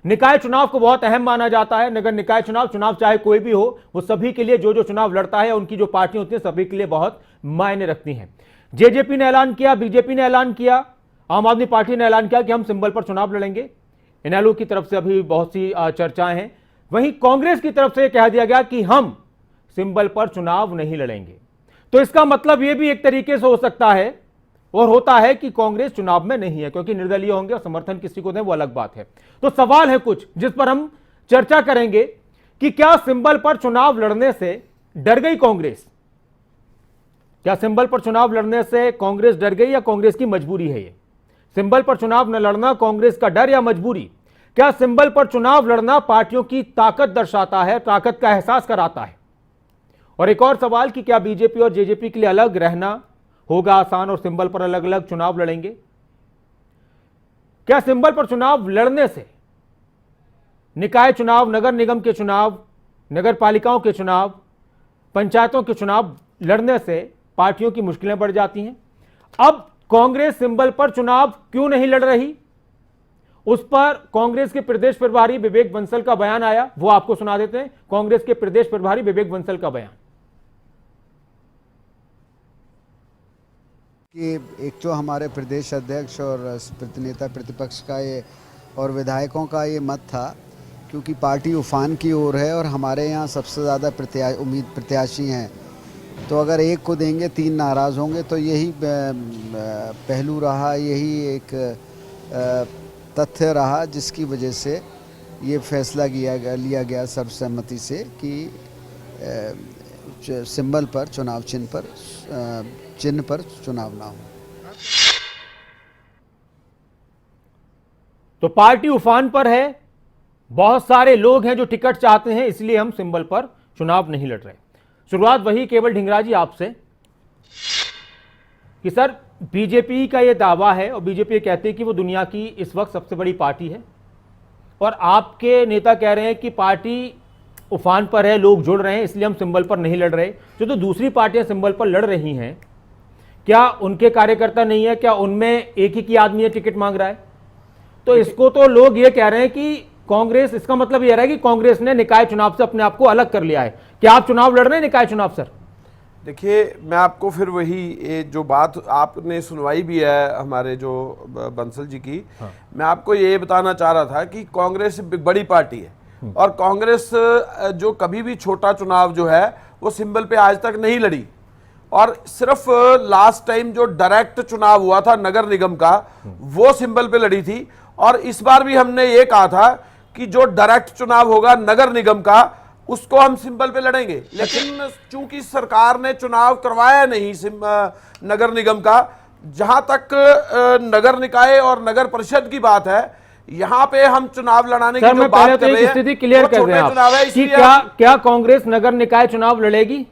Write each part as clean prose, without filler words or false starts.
निकाय चुनाव को बहुत अहम माना जाता है। नगर निकाय चुनाव चाहे कोई भी हो, वो सभी के लिए जो चुनाव लड़ता है, उनकी जो पार्टियां होती हैं, सभी के लिए बहुत मायने रखती हैं। जेजेपी ने ऐलान किया, बीजेपी ने ऐलान किया, आम आदमी पार्टी ने ऐलान किया कि हम सिंबल पर चुनाव लड़ेंगे। इनेलो की तरफ से अभी बहुत सी चर्चाएं हैं। वहीं कांग्रेस की तरफ से कह दिया गया कि हम सिंबल पर चुनाव नहीं लड़ेंगे। तो इसका मतलब यह भी एक तरीके से हो सकता है और होता है कि कांग्रेस चुनाव में नहीं है, क्योंकि निर्दलीय होंगे और समर्थन किसी को दें वो अलग बात है। तो सवाल है कुछ जिस पर हम चर्चा करेंगे कि क्या सिंबल पर चुनाव लड़ने से डर गई कांग्रेस? क्या सिंबल पर चुनाव लड़ने से कांग्रेस डर गई या कांग्रेस की मजबूरी है? ये सिंबल पर चुनाव न लड़ना कांग्रेस का डर या मजबूरी? क्या सिंबल पर चुनाव लड़ना पार्टियों की ताकत दर्शाता है, ताकत का एहसास कराता है? और एक और सवाल कि क्या बीजेपी और जेजेपी के लिए अलग रहना होगा आसान और सिंबल पर अलग अलग चुनाव लड़ेंगे? क्या सिंबल पर चुनाव लड़ने से निकाय चुनाव, नगर निगम के चुनाव, नगर पालिकाओं के चुनाव, पंचायतों के चुनाव लड़ने से पार्टियों की मुश्किलें बढ़ जाती हैं? अब कांग्रेस सिंबल पर चुनाव क्यों नहीं लड़ रही, उस पर कांग्रेस के प्रदेश प्रभारी विवेक बंसल का बयान आया, वो आपको सुना देते हैं। कांग्रेस के प्रदेश प्रभारी विवेक बंसल का बयान कि एक जो हमारे प्रदेश अध्यक्ष और नेता प्रतिपक्ष का ये और विधायकों का ये मत था, क्योंकि पार्टी उफान की ओर है और हमारे यहाँ सबसे ज़्यादा प्रत्याशी हैं, तो अगर एक को देंगे 3 नाराज़ होंगे, तो यही पहलू रहा, यही एक तथ्य रहा जिसकी वजह से ये फैसला लिया गया सर्वसम्मति से कि सिंबल पर चुनाव चिन्ह पर चुनाव ना हो। तो पार्टी उफान पर है, बहुत सारे लोग हैं जो टिकट चाहते हैं, इसलिए हम सिंबल पर चुनाव नहीं लड़ रहे। शुरुआत वही केवल ढिंगरा जी आपसे कि सर बीजेपी का यह दावा है और बीजेपी कहती है कि वो दुनिया की इस वक्त सबसे बड़ी पार्टी है, और आपके नेता कह रहे हैं कि पार्टी उफान पर है, लोग जुड़ रहे हैं, इसलिए हम सिंबल पर नहीं लड़ रहे। जो दूसरी पार्टियां सिंबल पर लड़ रही हैं, क्या उनके कार्यकर्ता नहीं है? क्या उनमें एक ही आदमी है टिकट मांग रहा है? तो इसको तो लोग ये कह रहे हैं कि कांग्रेस, इसका मतलब यह रहा है कि कांग्रेस ने निकाय चुनाव से अपने आप को अलग कर लिया है। क्या आप चुनाव लड़ रहे हैं निकाय चुनाव? सर देखिए, मैं आपको फिर वही जो बात आपने सुनवाई भी है हमारे जो बंसल जी की, हाँ। मैं आपको ये बताना चाह रहा था कि कांग्रेस बड़ी पार्टी है और कांग्रेस जो कभी भी छोटा चुनाव जो है वो सिंबल पे आज तक नहीं लड़ी, और सिर्फ लास्ट टाइम जो डायरेक्ट चुनाव हुआ था नगर निगम का, वो सिंबल पे लड़ी थी। और इस बार भी हमने ये कहा था कि जो डायरेक्ट चुनाव होगा नगर निगम का, उसको हम सिंबल पे लड़ेंगे। लेकिन चूंकि सरकार ने चुनाव करवाया नहीं नगर निगम का, जहां तक नगर निकाय और नगर परिषद की बात है, यहां पे हम चुनाव लड़ाने की जो बात कर रहे हैं, स्थिति क्लियर कर रहे हैं कि क्या कांग्रेस नगर निकाय चुनाव लड़ेगी?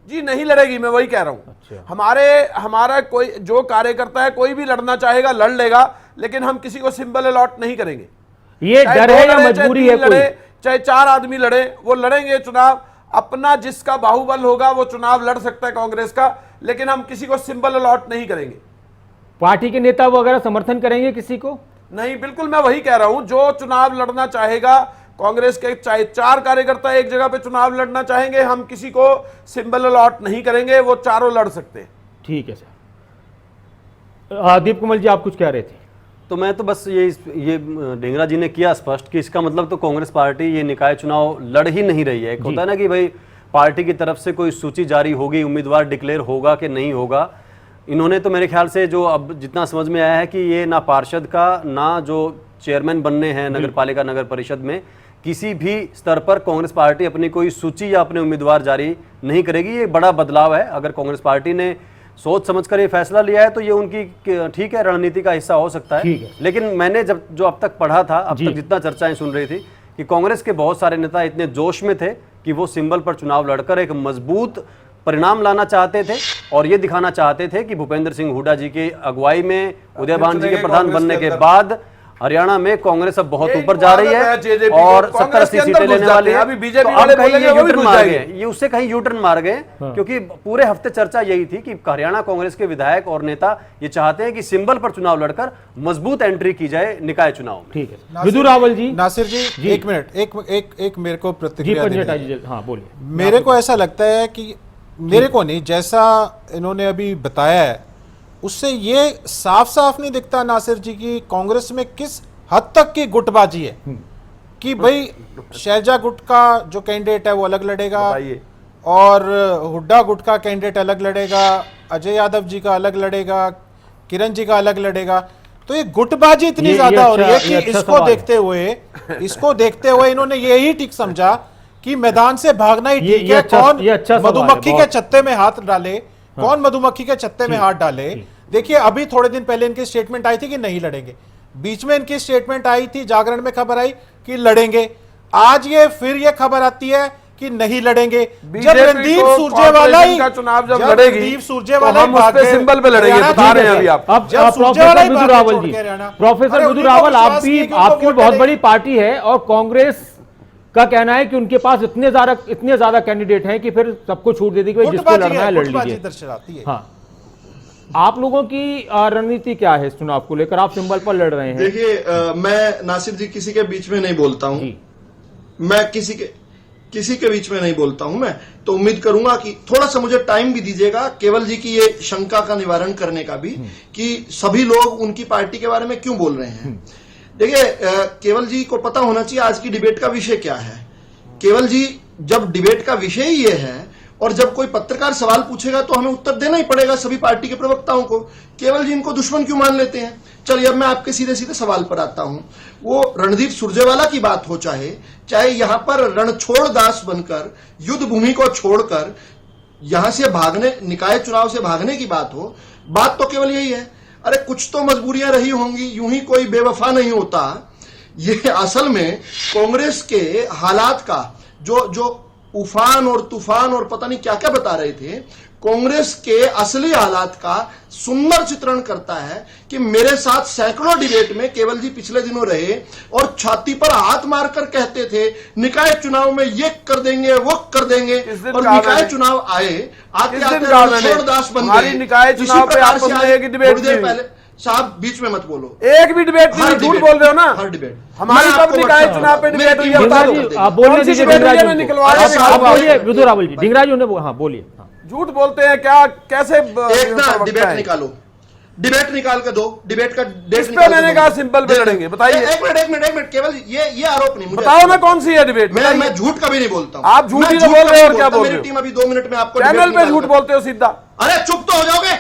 जी नहीं लड़ेगी, मैं वही कह रहा हूं। अच्छा। हमारा कोई जो कार्यकर्ता है, कोई भी लड़ना चाहेगा लड़ लेगा, लेकिन हम किसी को सिंबल अलॉट नहीं करेंगे। ये डर है या मजबूरी है? कोई चाहे 4 आदमी लड़े, वो लड़ेंगे चुनाव, अपना जिसका बाहुबल होगा वो चुनाव लड़ सकता है कांग्रेस का, लेकिन हम किसी को सिंबल अलॉट नहीं करेंगे। पार्टी के नेता वगैरह समर्थन करेंगे किसी को? नहीं, बिल्कुल मैं वही कह रहा हूं, जो चुनाव लड़ना चाहेगा, कांग्रेस के चाहे 4 कार्यकर्ता एक जगह पे चुनाव लड़ना चाहेंगे, हम किसी को सिंबल अलॉट नहीं करेंगे, वो चारों लड़ सकते हैं। ठीक है सर। दीप कमल जी, आप कुछ कह रहे थे? तो मैं तो बस ये ढिंगरा जी ने किया स्पष्ट कि इसका मतलब तो कांग्रेस पार्टी ये निकाय चुनाव लड़ ही नहीं रही है। एक होता है ना कि भाई पार्टी की तरफ से कोई सूची जारी होगी, उम्मीदवार डिक्लेयर होगा कि नहीं होगा। इन्होंने तो मेरे ख्याल से जो अब जितना समझ में आया है कि ये ना पार्षद का, ना जो चेयरमैन बनने हैं नगर पालिका नगर परिषद में, किसी भी स्तर पर कांग्रेस पार्टी अपनी कोई सूची या अपने उम्मीदवार जारी नहीं करेगी। ये बड़ा बदलाव है। अगर कांग्रेस पार्टी ने सोच समझकर ये फैसला लिया है तो ये उनकी ठीक है, रणनीति का हिस्सा हो सकता है। लेकिन मैंने जो अब तक पढ़ा था, अब तक जितना चर्चाएं सुन रही थी, कि कांग्रेस के बहुत सारे नेता इतने जोश में थे कि वो सिंबल पर चुनाव लड़कर एक मजबूत परिणाम लाना चाहते थे और ये दिखाना चाहते थे कि भूपेंद्र सिंह हुड्डा जी की अगुवाई में, उदयभान जी के प्रधान बनने के बाद हरियाणा में कांग्रेस अब बहुत यही ऊपर तो जा रही आदत है है JJP और को, 70-80 कांग्रेस के सीटें अंदर लेने घुस वाली जाते हैं। है। अभी बीजेपी तो वाले अब कहीं बोलेंगे, ये वो भी यूटर्न घुस मार जाएंगे। गए, ये उससे कहीं यूटर्न मार गए, क्योंकि पूरे हफ्ते चर्चा यही थी कि हरियाणा कांग्रेस के विधायक और नेता ये चाहते हैं कि सिंबल पर चुनाव लड़कर मजबूत एंट्री की जाए निकाय चुनाव में। ठीक है विदु रावल जी। नासिर जी एक मिनट, एक मेरे को जी प्रतिक्रिया देनी पंजटा है। जी हाँ बोलिए। मेरे को ऐसा लगता है कि मेरे को नहीं, जैसा इन्होंने अभी बताया है उससे ये साफ साफ नहीं दिखता नासिर जी की कांग्रेस में किस हद तक की गुटबाजी है कि भाई शैलजा गुट का जो कैंडिडेट है वो अलग लड़ेगा बताइए। और हुड्डा गुट का कैंडिडेट अलग लड़ेगा, अजय यादव जी का अलग लड़ेगा, किरण जी का अलग लड़ेगा। तो ये गुटबाजी इतनी ये ज्यादा हो अच्छा- रही है ये कि अच्छा इसको सवाल है। इसको देखते हुए इन्होंने यही ठीक समझा कि मैदान से भागना ही ये ठीक है। अच्छा- कौन ये अच्छा सवाल है, मधुमक्खी के बहुत। छत्ते में हाथ डाले, कौन मधुमक्खी के छत्ते में हाथ डाले। देखिए अभी थोड़े दिन पहले इनकी स्टेटमेंट आई थी कि नहीं लड़ेंगे, बीच में इनकी स्टेटमेंट आई थी, जागरण में खबर आई कि लड़ेंगे, आज ये फिर ये खबर आती है कि नहीं लड़ेंगे। जब बीजेपी रणदीप को सुरजेवाला ही कॉर्पोरेशन का चुनाव जब लड़ेगी, रणदीप तो सुरजेवाला हम उस पे सिंबल पे लड़ेंगे, बता रहे हैं अभी आप। अब जब प्रोफेसर सुरजेवाला ही विदु भागे रावल छोड़ जी, के हरियाणा। प्रोफेसर अरे विदु उन्हीं को रावल आप विश्वास भी नहीं कि उनको आपकी वोट बहुत मिलेगी। बड़ी पार्टी है और कांग्रेस का कहना है कि उनके पास इतने ज्यादा कैंडिडेट हैं कि फिर सबको छूट दे दी कि भाई जिसको गुटबाजी लड़ना है है, लड़ गुटबाजी लीजिए। दर्शाती है। हाँ आप लोगों की रणनीति क्या है इस चुनाव को लेकर? आप सिंबल पर लड़ रहे हैं। देखिए मैं नासिर जी किसी के बीच में नहीं बोलता हूं, जी। मैं किसी के बीच में नहीं बोलता हूं। मैं तो उम्मीद करूंगा कि थोड़ा सा मुझे टाइम भी दीजिएगा केवल जी की ये शंका का निवारण करने का भी कि सभी लोग उनकी पार्टी के बारे में क्यों बोल रहे हैं। देखिए केवल जी को पता होना चाहिए आज की डिबेट का विषय क्या है। केवल जी जब डिबेट का विषय ही ये है और जब कोई पत्रकार सवाल पूछेगा तो हमें उत्तर देना ही पड़ेगा सभी पार्टी के प्रवक्ताओं को। केवल जी इनको दुश्मन क्यों मान लेते हैं? चलिए अब मैं आपके सीधे सीधे सवाल पर आता हूं। वो रणदीप सुरजेवाला की बात हो, चाहे यहां पर रणछोड़ दास बनकर युद्ध भूमि को छोड़कर यहां से भागने, निकाय चुनाव से भागने की बात हो, बात तो केवल यही है। अरे कुछ तो मजबूरियां रही होंगी, यूं ही कोई बेवफा नहीं होता। ये असल में कांग्रेस के हालात का जो उफान और तूफान और पता नहीं क्या क्या बता रहे थे, कांग्रेस के असली हालात का सुंदर चित्रण करता है कि मेरे साथ सैकड़ों डिबेट में केवल जी पिछले दिनों रहे और छाती पर हाथ मारकर कहते थे निकाय चुनाव में ये कर देंगे वो कर देंगे, और निकाय चुनाव आए आते आते रणछोड़ दास बन गए। निकाय इसी चुनाव पे प्रकार आपस से में आज एक डिबेट थोड़ी देर की। पहले साहब बीच में मत बोलो, एक भी डिबेट नहीं, झूठ बोल रहे हो ना। हर डिबेट हमारी कब निकाय चुनाव पे डिबेट हुई है? बता ढिंगरा दो। जी आप बोलने कौन सी दीजिए। डिबेट ढिंगरा हुई है? जी मैं उनको। निकलवा रहे आप बोलिए विदु रावल जी, ढिंगरा जी उन्हें हाँ बोलिए। हाँ। झूठ बोलते हैं क्या? कैसे एक ना डिबेट निकालो, डिबेट निकाल के दो, डिबेट का डेट इस पे मैंने कहा सिंपल पे लड़ेंगे, बताइए। एक मिनट केवल ये आरोप नहीं मुझे बताओ ना कौन सी है डिबेट? मैं झूठ कभी नहीं बोलता हूं। आप झूठ मैं ही तो बोल रहे हो और क्या बोलता। बोल मेरी रहे हो? टीम अभी 2 मिनट में आपको चैनल डिबेट पे निकाल झूठ कर- बोलते हो सीधा। अरे चुप तो हो जाओगे,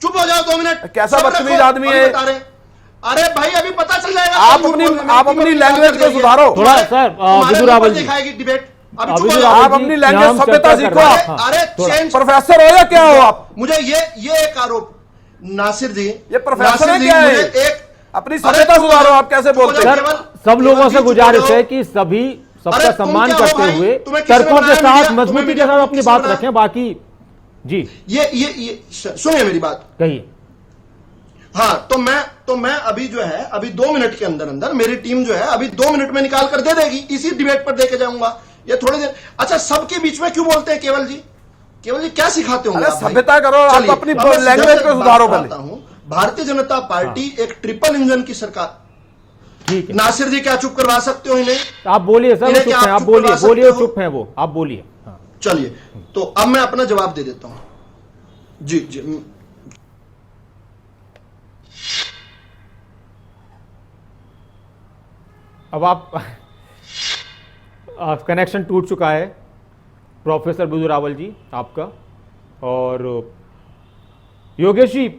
चुप हो जाओ 2 मिनट। कैसा सब बदतमीज रखो, आदमी अभी है? बता रहे। अरे भाई अभी पता चल जाएगा। आप कौन झूठ अपनी- बोल रहा है। आप मेरी अपनी टीम लैंग्वेज निकाल को कर गई है। सुधारो। थोड़ा सर तुम्हारे विदु मुंह रावल पर जी, दिखाएगी डिबेट। अभी चुप विदु हो रावल जाओ। आप जी, अपनी यहाँ लैंग्वेज हम सभ्यता चर्चा कर सीखो। रहे हैं। आप अरे चेंज प्रोफेसर हो या क्या हो आप? मुझे ये एक आरोप नासिर जी, ये प्रोफेसर नासिर है जी, क्या है? मुझे एक अपनी सभ्यता सुधारो। आप कैसे बोलते सर हैं? सब लोगों से केवल गुजारिश बोलो। है कि सभी सबका अरे तुम सम्मान क्या हो करते भाई? हुए तुम्हें किसी ने तर्कों के बनाया साथ मीडिया? मजबूती तुम्हें के साथ अपनी किसी ने बात बनाया? रखें। बाकी जी ये सुनिए मेरी बात। कहिए। हाँ तो मैं अभी जो है अभी 2 मिनट के अंदर अंदर मेरी टीम जो है अभी 2 मिनट में निकाल कर दे देगी। इसी डिबेट पर देके जाऊंगा ये थोड़ी देर। अच्छा सबके बीच में क्यों बोलते हैं केवल जी? केवल जी क्या सिखाते होंगे अरे आप भाई? सभ्यता करो, आप चलिए, अपनी अब मैं सीधे लैंग्वेज से को बात सुधारो करता पहले। हूं। भारतीय जनता पार्टी एक ट्रिपल इंजन की सरकार। ठीक है नासिर जी क्या चुप करवा सकते हो इन्हें? आप बोलिए सर, वो इन्हें चुप क्या हैं। आप आप चुप बोलिए करवा बोलिए, सकते वो हो? चुप हैं वो। आप बोलिए। हाँ। चलिए तो अब मैं अपना जवाब दे देता हूं। जी अब आप कनेक्शन टूट चुका है प्रोफेसर विदु रावल जी आपका। और योगेश जी,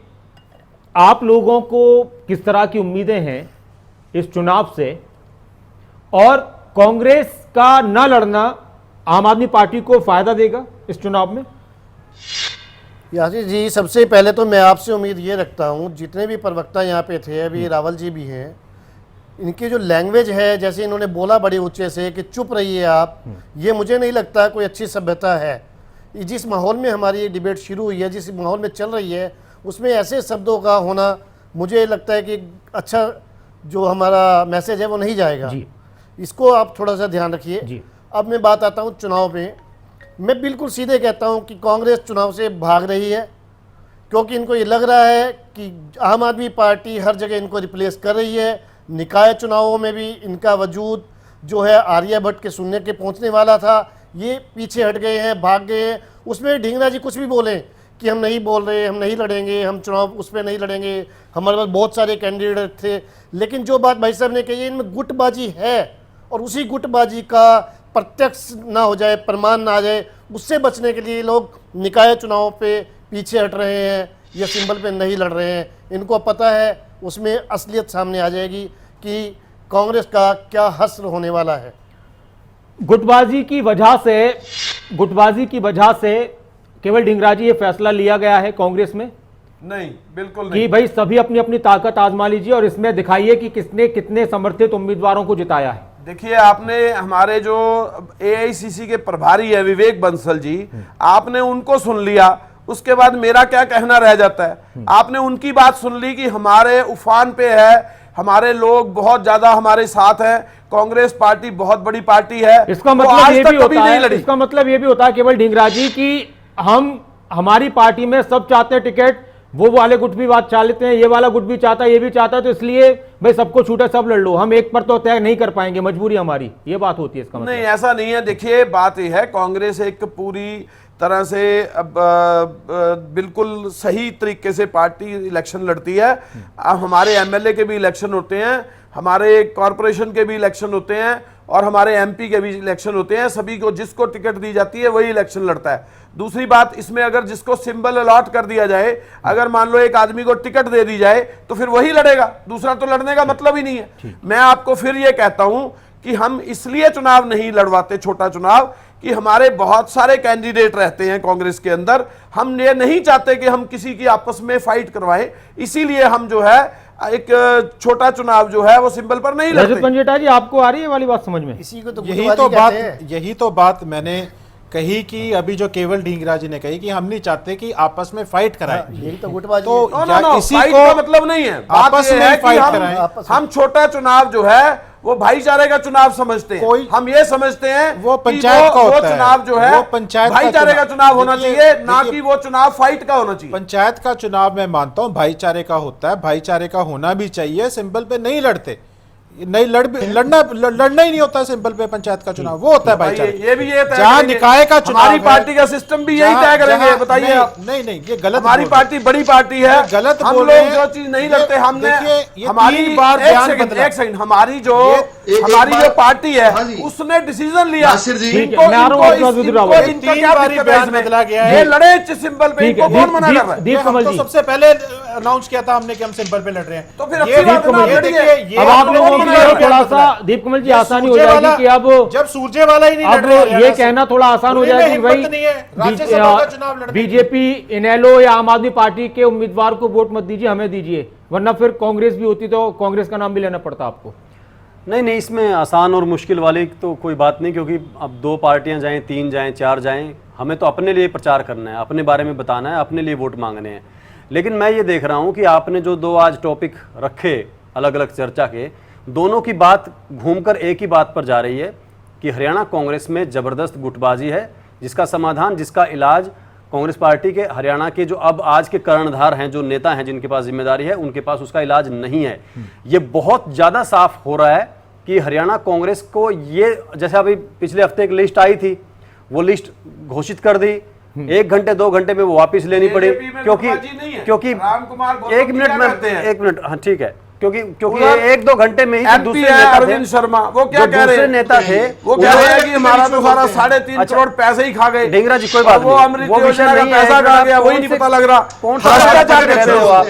आप लोगों को किस तरह की उम्मीदें हैं इस चुनाव से, और कांग्रेस का न लड़ना आम आदमी पार्टी को फायदा देगा इस चुनाव में? यासी जी, सबसे पहले तो मैं आपसे उम्मीद ये रखता हूँ, जितने भी प्रवक्ता यहाँ पे थे, अभी रावल जी भी हैं, इनकी जो लैंग्वेज है, जैसे इन्होंने बोला बड़े ऊंचे से कि चुप रहिए आप, ये मुझे नहीं लगता कोई अच्छी सभ्यता है। जिस माहौल में हमारी ये डिबेट शुरू हुई है, जिस माहौल में चल रही है, उसमें ऐसे शब्दों का होना मुझे लगता है कि अच्छा जो हमारा मैसेज है वो नहीं जाएगा। जी। इसको आप थोड़ा सा ध्यान जी। रखिए। अब मैं बात आता हूँ चुनाव पे। मैं बिल्कुल सीधे कहता हूँ कि कांग्रेस चुनाव से भाग रही है, क्योंकि इनको ये लग रहा है कि आम आदमी पार्टी हर जगह इनको रिप्लेस कर रही है। निकाय चुनावों में भी इनका वजूद जो है आर्यभट्ट के सुनने के पहुंचने वाला था, ये पीछे हट गए हैं, भाग गए हैं। उसमें ढींगरा जी कुछ भी बोलें कि हम नहीं बोल रहे, हम नहीं लड़ेंगे, हम चुनाव उस पर नहीं लड़ेंगे, हमारे पास बहुत सारे कैंडिडेट थे, लेकिन जो बात भाई साहब ने कही है इनमें गुटबाजी है, और उसी गुटबाजी का प्रत्यक्ष ना हो जाए, प्रमाण ना आ जाए, उससे बचने के लिए लोग निकाय चुनाव पे पीछे हट रहे हैं या सिंबल पे नहीं लड़ रहे हैं। इनको पता है उसमें असलियत सामने आ जाएगी कि कांग्रेस का क्या हश्र होने वाला है। गुटबाजी की वजह से केवल ढींगरा जी ये फैसला लिया गया है कांग्रेस में नहीं, बिल्कुल कि नहीं। भाई सभी अपनी अपनी ताकत आजमा लीजिए और इसमें दिखाइए कि किसने कितने समर्थित उम्मीदवारों को जिताया है। देखिए, आपने हमारे जो एआईसीसी के प्रभारी है विवेक बंसल जी, आपने उनको सुन लिया, उसके बाद मेरा क्या कहना रह जाता है। आपने उनकी बात सुन ली कि हमारे उफान पे है, हमारे लोग बहुत ज्यादा हमारे साथ हैं, कांग्रेस पार्टी बहुत बड़ी पार्टी है। इसका वो मतलब आज ये तक भी कभी होता नहीं है, लड़ी। इसका मतलब ये भी होता है केवल ढींगरा जी की हमारी पार्टी में सब चाहते हैं टिकट, वो वाले गुट भी बात चाहते हैं, ये वाला गुट भी चाहता है, ये भी चाहता है, तो इसलिए भाई सबको छूटे सब लड़ लो, हम एक पर तो तय नहीं कर पाएंगे, मजबूरी हमारी, ये बात होती है इसका मतलब। नहीं, ऐसा नहीं है। देखिए, बात यह है, कांग्रेस एक पूरी तरह से बिल्कुल सही तरीके से पार्टी इलेक्शन लड़ती है। अब हमारे एमएलए के भी इलेक्शन होते हैं, हमारे कॉरपोरेशन के भी इलेक्शन होते हैं, और हमारे एमपी के भी इलेक्शन होते हैं। सभी को जिसको टिकट दी जाती है वही इलेक्शन लड़ता है। दूसरी बात, इसमें अगर जिसको सिंबल अलॉट कर दिया जाए, अगर मान लो एक आदमी को टिकट दे दी जाए तो फिर वही लड़ेगा, दूसरा तो लड़ने का मतलब ही नहीं है। मैं आपको फिर ये कहता हूं कि हम इसलिए चुनाव नहीं लड़वाते, छोटा चुनाव, कि हमारे बहुत सारे कैंडिडेट रहते हैं कांग्रेस के अंदर। हम ये नहीं चाहते कि हम किसी की आपस में फाइट करवाएं, इसीलिए हम जो है एक छोटा चुनाव जो है वो सिंबल पर नहीं रजत लड़ते। पंजेटा जी, आपको आ रही है वाली बात समझ में? इसी को तो यही तो बात मैंने कही कि अभी जो केवल ढींगरा जी ने कही कि हम नहीं चाहते कि आपस में फाइट कराएं। यही तो गुटबाजी तो है। नो, इसी फाइट को का मतलब नहीं है। बात आपस ये में है कि फाइट कराएं। हम छोटा चुनाव जो है वो भाईचारे का चुनाव समझते हैं। हम ये समझते हैं वो कि पंचायत का वो होता है। चुनाव जो है वो पंचायत का भाईचारे का चुनाव चुनाव होना देखिए- चाहिए, ना देखिए- कि वो चुनाव फाइट का होना चाहिए। पंचायत का चुनाव मैं मानता हूं भाईचारे का होता है, भाईचारे का होना भी चाहिए। सिंबल पे नहीं लड़ते, नहीं लड़ना ही नहीं होता है सिंबल पे। पंचायत का चुनाव वो होता है भाईचारे। ये भी ये तय जहां करेंगे। निकाय का चुनाव हमारी है, पार्टी का सिस्टम भी यही तय करेंगे, बताइए आप। नहीं, ये गलत हमारी बोल रहे हैं। पार्टी बड़ी पार्टी है, गलत हम बोल लोग रहे हैं। जो चीज नहीं ये लड़ते, हमने देखिए, ये हमारी 3 बार एक बयान सेकंड, बदला। एक सेकंड, हमारी जो एक हमारी बार- जो पार्टी है हाँ जी। उसने डिसीजन लिया। नासिर जी, ठीक है, मैं आ रहा हूं आपके पास उधर आओ। इनका क्या 3 बार दिक्कत है बयान इसमें? बदला गया है। ये लड़े इस सिंबल पे, ठीक इनको है, कौन मना कर रहा है? दीप हम कमल तो जी, सबसे पहले अनाउंस किया था हमने कि हम सिंबल पे लड़ रहे हैं। तो फिर ये अच्छी बात है ना, ये लड़िए। देखिए, ये अब आप हम लोगों लोगों के ने लिए बयान थोड़ा बदला। सा दीप कमल जी ये आसानी हो सूरजे जाएगी वाला- कि अब जब सूरजे वाला ही नहीं लड़ अब रहे हरियाणा ये से। कहना थोड़ा आसान हो उन्हें जाएगा कि भाई हिम्मत नहीं है राज्यसभा का चुनाव लड़ने की। बीजेपी, इनेलो या आम आदमी पार्टी के उम्मीदवार को वोट मत दीजिए, हमें दीजिए, वरना फिर कांग्रेस भी होती तो कांग्रेस का नाम भी लेना पड़ता आपको। नहीं, इसमें आसान और मुश्किल वाली तो कोई बात नहीं, क्योंकि अब 2 पार्टियां जाएं, 3 जाएं, 4 जाएं, हमें तो अपने लिए प्रचार करना है, अपने बारे में बताना है, अपने लिए वोट मांगने हैं। लेकिन मैं ये देख रहा हूं कि आपने जो 2 आज टॉपिक रखे अलग अलग चर्चा के, दोनों की बात घूमकर एक ही बात पर जा रही है कि हरियाणा कांग्रेस में जबरदस्त गुटबाजी है, जिसका समाधान, जिसका इलाज कांग्रेस पार्टी के हरियाणा के जो अब आज के कर्णधार हैं, जो नेता हैं, जिनके पास जिम्मेदारी है, उनके पास उसका इलाज नहीं है। ये बहुत ज्यादा साफ हो रहा है कि हरियाणा कांग्रेस को ये, जैसे अभी पिछले हफ्ते एक लिस्ट आई थी, वो लिस्ट घोषित कर दी, 1 घंटे 2 घंटे में वो वापस लेनी पड़ी, क्योंकि रामकुमार गौतम एक जी क्या मिनट करते हैं? में 1 मिनट, हाँ ठीक है, क्योंकि उधर 1-2 घंटे में ही जो एमपी दूसरे है नेता थे, अरविंद शर्मा, वो क्या जो कह रहे दूसरे हैं? नेता थे, वो कह रहे हैं कि हमारा तो सारा 3.5 करोड़ पैसे ही खा गए। ढींगरा जी, कोई और बात वो नहीं, अमृत वो विषय योजना का नहीं है, पैसा एक कहाँ मिनट, गया वही कौन नहीं से- पता लग रहा। कौन सा भ्रष्टाचार बात करते कर हो रहे आप।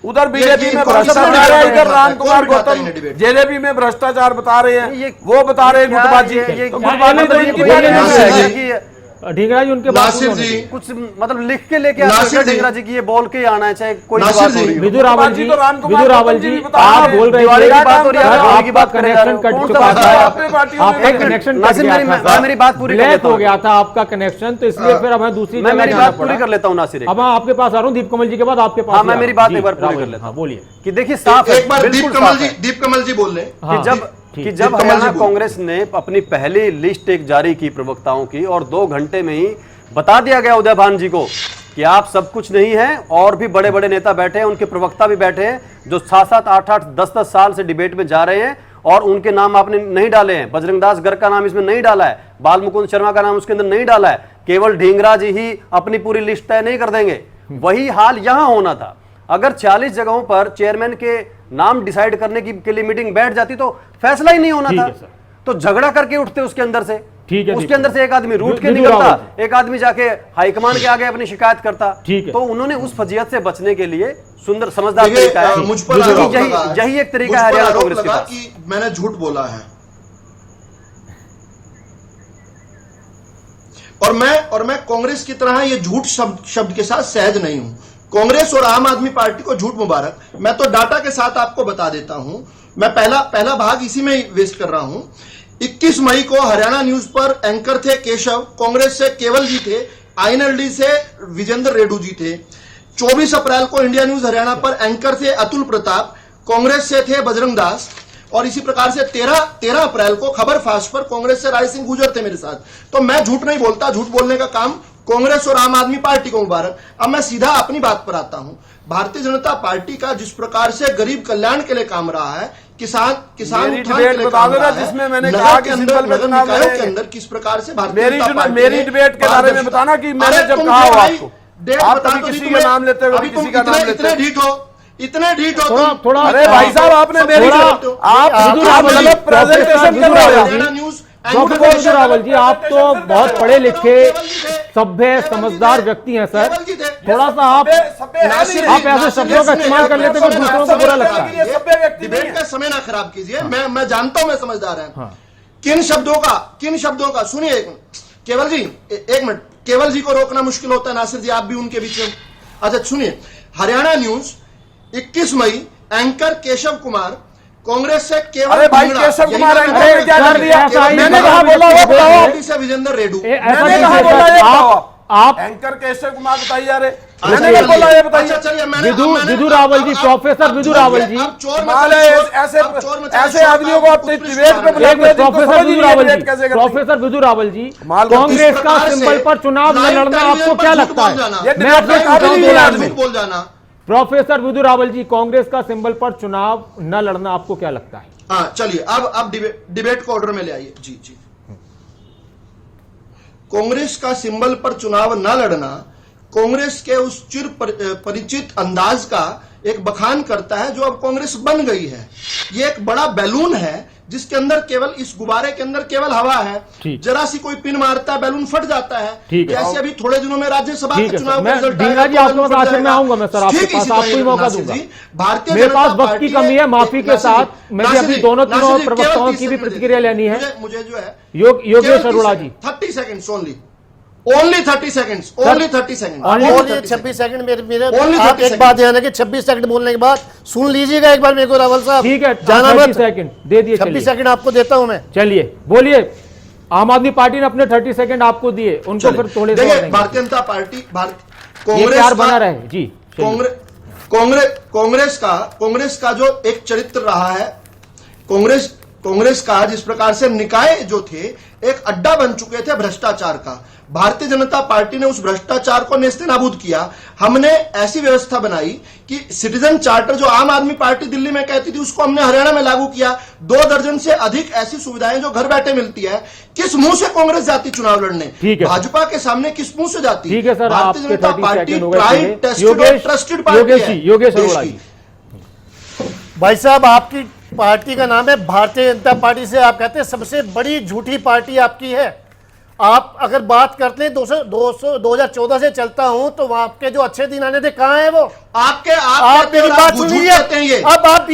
हो उधर बीजेपी में भ्रष्टाचार है, इधर रामकुमार गौतम जेलेबी में भ्रष्टाचार बता रहे हैं, वो बता रहे हैं गुटबाजी। तो गुटबाजी तो इनकी बात नहीं है। ढींगरा जी उनके बात नासिर पूरी होने जी, दीजिए। कुछ मतलब लिख के लेके आते नासिर हैं जी। ढींगरा जी की ये बोल के आना है, चाहे कोई नासिर बात हो जी। रही हो। विदु रावल जी, तो रामकुमार विदु रावल गौतम जी जी भी बता आप रहे हैं। बोल रहे दिवाली थे की बात हो रही है, सर, दिवाली की आपका बात करे जा रहे कनेक्शन हो। कट कौन सा चुका बात था, है? अपने पार्टियों में आपका एक मिनट, कनेक्शन कट नासिर गया था, मेरी बात पूरी कर ब्लैक लेता हो हूँ। गया था आपका कनेक्शन, तो इसलिए फिर हमें दूसरी मैं जगह मेरी जाना बात पूरी पड़ा। कर लेता हूँ नासिर, अब मैं आपके पास आ रहा हूँ दीप कमल जी के बाद आपके पास हाँ ही मैं आ मेरी रहा हूँ। बात जी, एक बार पूरी रावल कर जी, लेता हाँ हूँ बोलिए। कि देखिए साफ है, एक बार बिल्कुल साफ है दीप कमल जी बोल लें। हाँ, कि जब ठीक। कि जब कमल जी हरियाणा बोलिए। कांग्रेस ने अपनी पहली लिस्ट एक जारी की प्रवक्ताओं की और 2 घंटे में ही बता दिया गया उदय भान जी को कि आप सब कुछ नहीं है, और भी बड़े बड़े नेता बैठे हैं, उनके प्रवक्ता भी बैठे हैं जो 7-7, 8-8, 10-10 साल से डिबेट में जा रहे हैं और उनके नाम आपने नहीं डाले हैं। बजरंग दास गर्ग का नाम इसमें नहीं डाला है, बाल मुकुंद शर्मा का नाम उसके अंदर नहीं डाला है, केवल ढींगरा जी ही अपनी पूरी लिस्ट तय नहीं कर देंगे। वही हाल यहां होना था। अगर 40 जगहों पर चेयरमैन के नाम डिसाइड करने के लिए मीटिंग बैठ जाती तो फैसला ही नहीं होना ठीक था। है सर। तो झगड़ा करके उठते उसके अंदर से, ठीक है, उसके अंदर से एक आदमी रूठ के विदु निकलता, रावल। एक आदमी जाके हाईकमान के आगे अपनी शिकायत करता। ठीक है। तो उन्होंने उस फजीयत से बचने के लिए सुंदर समझदार देखिए, तरीका है। मुझ पर यही- आरोप यही लगा है। यही एक तरीका मुझ है पर हरियाणा आरोप कांग्रेस के लगा पास। कि मैंने झूठ बोला है, और मैं कांग्रेस की तरह ये झूठ शब्द के साथ सहज नहीं हूं। कांग्रेस और आम आदमी पार्टी को झूठ मुबारक। मैं तो डाटा के साथ आपको बता देता हूं। मैं पहला भाग इसी में ही वेस्ट कर रहा हूं। 21 मई को हरियाणा न्यूज पर एंकर थे केशव, कांग्रेस से केवल जी थे, आईएनएलडी से विजेंद्र रेड्डू जी थे। 24 अप्रैल को इंडिया न्यूज हरियाणा पर एंकर थे अतुल प्रताप, कांग्रेस से थे बजरंग दास, और इसी प्रकार से 13 अप्रैल को खबर फास्ट पर कांग्रेस से राय सिंह गुजर थे मेरे साथ। तो मैं झूठ नहीं बोलता, झूठ बोलने का काम कांग्रेस और आम आदमी पार्टी को मुबारक। अब मैं सीधा अपनी बात पर आता हूं। भारतीय जनता पार्टी का जिस प्रकार से गरीब कल्याण के लिए काम रहा है, किसान मेरी उत्थान के डिबेट लिए बता काम दो ना, रहा है, जिसमें मैंने नगर कहा के कि अंदर, सिंपल पे नगर चुनाव निकायों के लड़ेंगे। अंदर किस प्रकार से भारतीय जनता पार्टी मेरी ने डिबेट के बारे में बताना कि मैंने अरे जब तुम कहा हो भाई, आपको। डेट आप बता कभी तो दी किसी तुम्हें। का नाम लेते हो, कभी अभी तुम किसी का नाम लेते इतने ढीठ हो, इतने ढीठ हो थोड़ा तुम। थोड़ा अरे भाई साहब, आपने मेरी थोड़ा- आप विदु रावल जी, गलत प्रेजेंटेशन विदु कर रहे हो। रावल जी, हरियाणा न्यूज डॉक्टर विदु रावल जी, आप तो बहुत पढ़े लिखे केवल जी थे। सभ्य समझदार व्यक्ति हैं सर। केवल जी थे। थोड़ा सा आप नासिर आप जी, ऐसे नासिर शब्दों का जी, इस्तेमाल कर लेते हैं तो दूसरों को बुरा लगता है। सभ्य व्यक्ति नहीं डिबेट है। का समय ना खराब कीजिए। मैं जानता हूं मैं समझदार है। हाँ। किन शब्दों का सुनिए एक मिनट। केवल जी एक मिनट, केवल जी को रोकना मुश्किल होता है, नासिर जी आप भी उनके बीच में। अच्छा सुनिए, हरियाणा न्यूज 21 मई एंकर केशव कुमार, कांग्रेस से केवल अरे भाई, ढींगरा, केशव यही कुमार ना एंकर मैंने ने क्या केवल कर दिया? केवल मैंने ढींगरा, कहा बोला वो बताओ। पार्टी से विजेंद्र रेड्डू। ऐसा मैंने नहीं कहा है बोला सर, ये बताओ। आप एंकर केशव कुमार बताइए। अरे अच्छा, मैंने क्या बोला ये बताइए। अच्छा, चलिए, मैंने- विदु- अब मैंने- विदु रावल जी, अब- प्रोफेसर अब विदु चोर रावल में- जी। अब चोर में माले चले चोर- ऐसे अब चोर में चले ऐसे चोर आदमियों को का आप उत्कृष्ट डिबेट पे उदाहरण। बुलाते हैं, जिनको प्रोफेसर समझ ही विदु नहीं है रावल डिबेट जी, कैसे करनी है। प्रोफेसर विदु रावल जी, माल का कांग्रेस इस का प्रकार सिंबल से पर चुनाव न लाइव लड़ना टेलीविजन आपको पर क्या झूठ लगता बोल है? जाना। ये मैं आपसे डिबेट पूछ रहा हूं काबिल दो नहीं लाइन है में। झूठ बोल जाना। प्रोफेसर विदु रावल जी, कांग्रेस का सिंबल पर चुनाव न लड़ना आपको क्या लगता है? हाँ चलिए, अब डिबेट को ऑर्डर में ले आइए। जी जी, कांग्रेस का सिंबल पर चुनाव न लड़ना कांग्रेस के उस चिर परिचित अंदाज का एक बखान करता है जो अब कांग्रेस बन गई है। ये एक बड़ा बैलून है जिसके अंदर केवल, इस गुब्बारे के अंदर केवल हवा है। ठीक। जरा सी कोई पिन मारता है, बैलून फट जाता है। ठीक है। जैसे अभी थोड़े दिनों में राज्यसभा ठीक के है सर, चुनाव का मैं रिजल्ट ढींगरा जी आएगा, आपके बैलून पास फट आखिर में जाएगा। आऊंगा मैं सर, आपके ठीक, पास इसी आपको ही तरह मौका नासिर दूंगा। जी, भारतीय मेरे जनता पास वक्त की पार्टी कमी है, माफी के नासिर जी, साथ मुझे नासिर अभी जी, दोनों नासिर तीनों जी, केवल प्रवक्ताओं 30 की भी सेकंड प्रतिक्रिया दीजिए। लेनी है। मुझे जो है योगेश अरोड़ा जी, 30 seconds only 30 seconds, only 30 second, Only और ये 26 सेकंड मेरे Only आप 30 एक बात ध्यान रखिए, 26 सेकंड बोलने के बाद सुन लीजिएगा एक बार मेरे को रावल साहब। ठीक है, जाना 30 मत। सेकंड दे दिए। 26 चलिए सेकंड आपको देता हूं मैं। चलिए बोलिए। आम आदमी पार्टी ने अपने 30 सेकंड आपको दिए, उनको फिर थोड़े से और देखिए, देंगे। भारतीय जनता पार्टी ये कांग्रेस प्यार का- बना रहे जी। चलिए। कांग्रेस का जो एक चरित्र रहा है, कांग्रेस का जिस प्रकार से निकाय जो थे एक अड्डा बन चुके थे भ्रष्टाचार का। भारतीय जनता पार्टी ने उस भ्रष्टाचार को नेस्तनाबूद किया। हमने ऐसी व्यवस्था बनाई कि सिटीजन चार्टर जो आम आदमी पार्टी दिल्ली में कहती थी, उसको हमने हरियाणा में लागू किया। 2 दर्जन से अधिक ऐसी सुविधाएं जो घर बैठे मिलती है। किस मुंह से कांग्रेस जाती चुनाव लड़ने? ठीक है सर। भाजपा के सामने किस मुंह से जाती? ठीक है सर, भारतीय आपके जनता 30 पार्टी सेकंड हो गए ट्राइड, पूरे। टेस्टेड और योगेश ट्रस्टेड पार्टी योगेश है जी, योगेश देश अरोड़ा की। जी। भाई साहब, आपकी पार्टी का नाम है भारतीय जनता पार्टी, से आप कहते हैं सबसे बड़ी झूठी पार्टी आपकी है। आप अगर बात करते हैं 2014 से चलता हूं तो वहां आपके जो अच्छे दिन आने थे, कहाँ है वो? आपके आप मेरी बात सुनिए। अब आप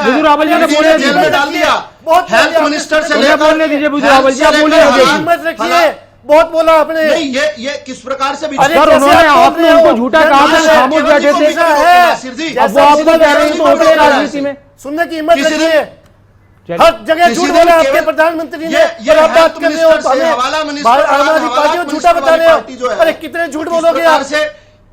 बुजू रावल जी ने बोलने जेल में डाल दिया, बहुत हेल्थ मिनिस्टर से उन्हें लेकर बोलने दीजिए, बुजू रावल जी, आप बोलिए। हेल्थ से देखिए। मत रखिए, बहुत बोला आपने। नहीं, ये किस प्रकार से अरे सर, कैसे उन्होंने आप आपने बोल रहे उनको हो? झूठा कहा था, जैसे खामोश बैठे थे। जैसा है, नासिर जी, अब वो आपको कह रहे हैं तो होते हैं राजनीति में। सुनने की हिम्मत किसी रखिए। चलिए। हर जगह किसी झूठ दिन बोला आपके केवल- प्रधानमंत्री ने, ये और आप बात हेल्थ कर रहे हो मिनिस्टर से, हमें हवाला मिनिस्टर, आम आदमी हवाला पार्टी को मिनिस्टर झूठा बता वाली रहे पार्टी जो हो। है, अरे कितने झूठ किस बोलोगे प्रकार आप? से,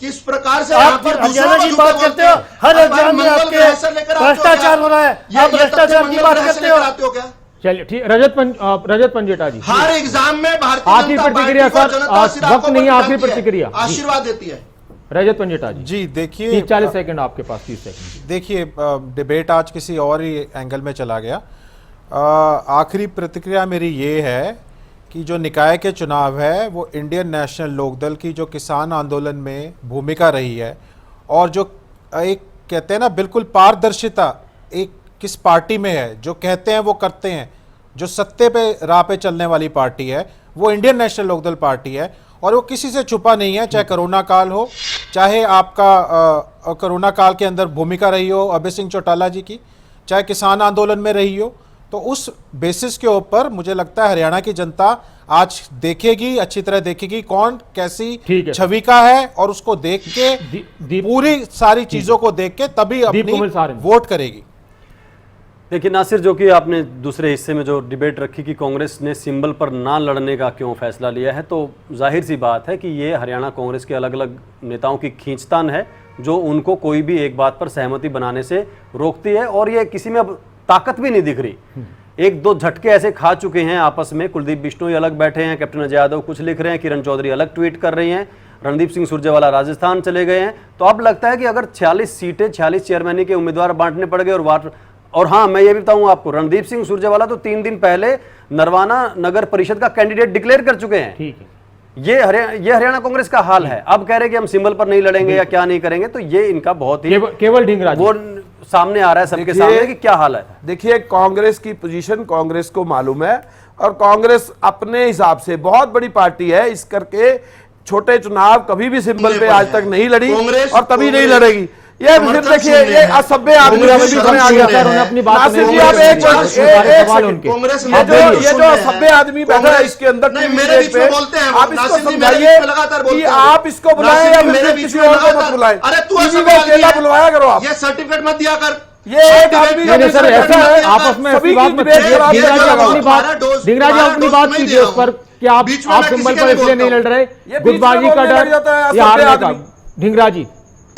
किस प्रकार से आप यहाँ पर हरियाणा दूसरों की को बात झूठे करते हो, बोलते हैं। हर अब एग्जाम में मंगल आपके ग्रह लेकर आते हो भ्रष्टाचार क्या? हो रहा है। ये आप भ्रष्टाचार की मंगल बात ग्रह से करते लेकर हो। आते हो क्या? चलिए ठीक, रजत पंजेटा जी, हर एग्जाम में भारतीय आखिरी जनता प्रतिक्रिया पार्टी को सर, जनता आज सिरापों वक्त पर नहीं है, आखिरी बिठाती है, प्रतिक्रिया। जी। आशीर्वाद देती है। रजत पंजेटा जी, जी देखिए 30-40 सेकंड आपके पास, 30 सेकंड। देखिए डिबेट आज किसी और ही एंगल में चला गया। आखिरी प्रतिक्रिया मेरी ये है कि जो निकाय के चुनाव है वो इंडियन नेशनल लोकदल की जो किसान आंदोलन में भूमिका रही है, और जो एक कहते हैं ना बिल्कुल पारदर्शिता एक किस पार्टी में है, जो कहते हैं वो करते हैं, जो सत्ते पे राह पे चलने वाली पार्टी है वो इंडियन नेशनल लोकदल पार्टी है। और वो किसी से छुपा नहीं है, चाहे कोरोना काल हो, चाहे आपका कोरोना काल के अंदर भूमिका रही हो अभय सिंह चौटाला जी की, चाहे किसान आंदोलन में रही हो। तो उस बेसिस के ऊपर मुझे लगता है हरियाणा की जनता आज देखेगी, अच्छी तरह देखेगी कौन कैसी ठीक है। छवि का है, और उसको देख के दीप- पूरी सारी चीजों को देख के तभी अपनी कुमल सारन। वोट करेगी। देखिए नासिर, जो कि आपने दूसरे हिस्से में जो डिबेट रखी कि कांग्रेस ने सिंबल पर ना लड़ने का क्यों फैसला लिया है, तो जाहिर सी बात है कि ये हरियाणा कांग्रेस के अलग अलग नेताओं की खींचतान है, जो उनको कोई भी एक बात पर सहमति बनाने से रोकती है, और ये किसी में अब ताकत भी नहीं दिख रही। एक दो झटके ऐसे खा चुके हैं आपस में, कुलदीप बिश्नोई अलग बैठे हैं, कैप्टन अजय यादव कुछ लिख रहे हैं, किरण चौधरी अलग ट्वीट कर रही हैं, रणदीप सिंह सुरजेवाला राजस्थान चले गए हैं। तो अब लगता है कि अगर 46 सीटें 46 चेयरमैनी के उम्मीदवार बांटने पड़ गए, और हाँ, मैं ये भी बताऊं आपको, रणदीप सिंह सुरजेवाला तो 3 दिन पहले नरवाना नगर परिषद का कैंडिडेट डिक्लेयर कर चुके हैं। ठीक है। ये हरियाणा कांग्रेस का हाल है। अब कह रहे हैं कि हम सिंबल पर नहीं लड़ेंगे या क्या नहीं करेंगे, तो ये इनका बहुत ही केवल ढींगरा जी। वो सामने आ रहा है सबके देखिए- सामने कि क्या हाल है। देखिए, कांग्रेस की पोजीशन कांग्रेस को मालूम है, और कांग्रेस अपने हिसाब से बहुत बड़ी पार्टी है, इस करके छोटे चुनाव कभी भी सिंबल पे आज तक नहीं लड़ी कांग्रेस- और तभी नहीं कांग्रेस- लड़ेगी। ये फिर समर्थन देखिए, शून्य ये है। असभ्य आदमी कांग्रेस बीच में आ गया। शून्य है। उन्होंने अपनी बात नासिर जी, नहीं आप बोली। एक सवाल सेकंड, उनके। कांग्रेस ये में जो जो ये जो सभ्य आदमी बैठा है इसके अंदर नहीं, टीवी मेरे स्टेज बीच में पे, बोलते हैं, आप इसको नासिर जी मेरे समझाइए बीच में लगातार बोलते कि हैं। आप इसको बुलाएं नासिर या जी फिर मेरे बीच किसी में और को मत लगातार- बुलाएं। अरे तू किसी को असभ्य अकेला आदमी है। बुलवाया करो आप। ये सर्टिफिकेट मत दिया कर। ये एक आदमी नहीं, नहीं, सर, ऐसा है, आपस में सभी ऐसी बात की मत डिबेट कीजिए। खराब ढींगरा जी, कर आप रहा अपनी हूं। बात, ढींगरा जी, आप अपनी बात कीजिए उस पर कि आप बीच में मैं सिंबल किसी के पर नहीं इसलिए नहीं बोलता लड़ रहे, ये बीच में गुटबाजी का बोलने डर लग जाता है, या असभ्य हारने का। आदमी। ढींगरा जी,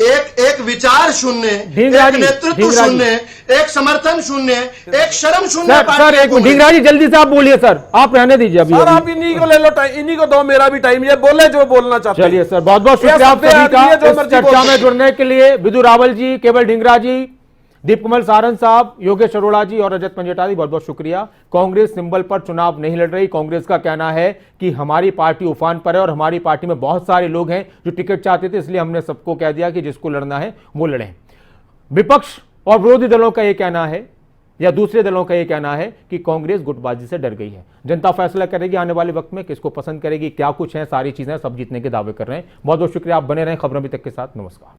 एक विचार शून्य, ढींगरा एक जी, नेतृत्व ढींगरा जी। शून्य, एक समर्थन शून्य, एक शर्म शून्य सर पार्टी सर है एक मिनट, कांग्रेस। ढींगरा जी जल्दी से आप बोलिए सर, आप रहने दीजिए अभी सर अभी। आप इन्हीं को ले लो टाइम, इन्हीं को दो मेरा भी टाइम, ये बोले जो बोलना चाहते हैं। चलिए सर, बहुत बहुत ये शुक्रिया आप सभ्य सभी आदमी का है, जो इस मर्जी बोल चर्चा में सकते हैं। जुड़ने के लिए। विदु रावल जी, केवल ढींगरा जी, दीप कुमार सारन साहब, योगेश अरोड़ा जी और रजत पंजेटा जी, बहुत बहुत शुक्रिया। कांग्रेस सिंबल पर चुनाव नहीं लड़ रही। कांग्रेस का कहना है कि हमारी पार्टी उफान पर है और हमारी पार्टी में बहुत सारे लोग हैं जो टिकट चाहते थे, इसलिए हमने सबको कह दिया कि जिसको लड़ना है वो लड़े। विपक्ष और विरोधी दलों का यह कहना है या दूसरे दलों का यह कहना है कि कांग्रेस गुटबाजी से डर गई है। जनता फैसला करेगी आने वाले वक्त में, किसको पसंद करेगी, क्या कुछ है, सारी चीजें सब जीतने के दावे कर रहे हैं। बहुत बहुत शुक्रिया, आप बने रहें खबरों अभी तक के साथ। नमस्कार।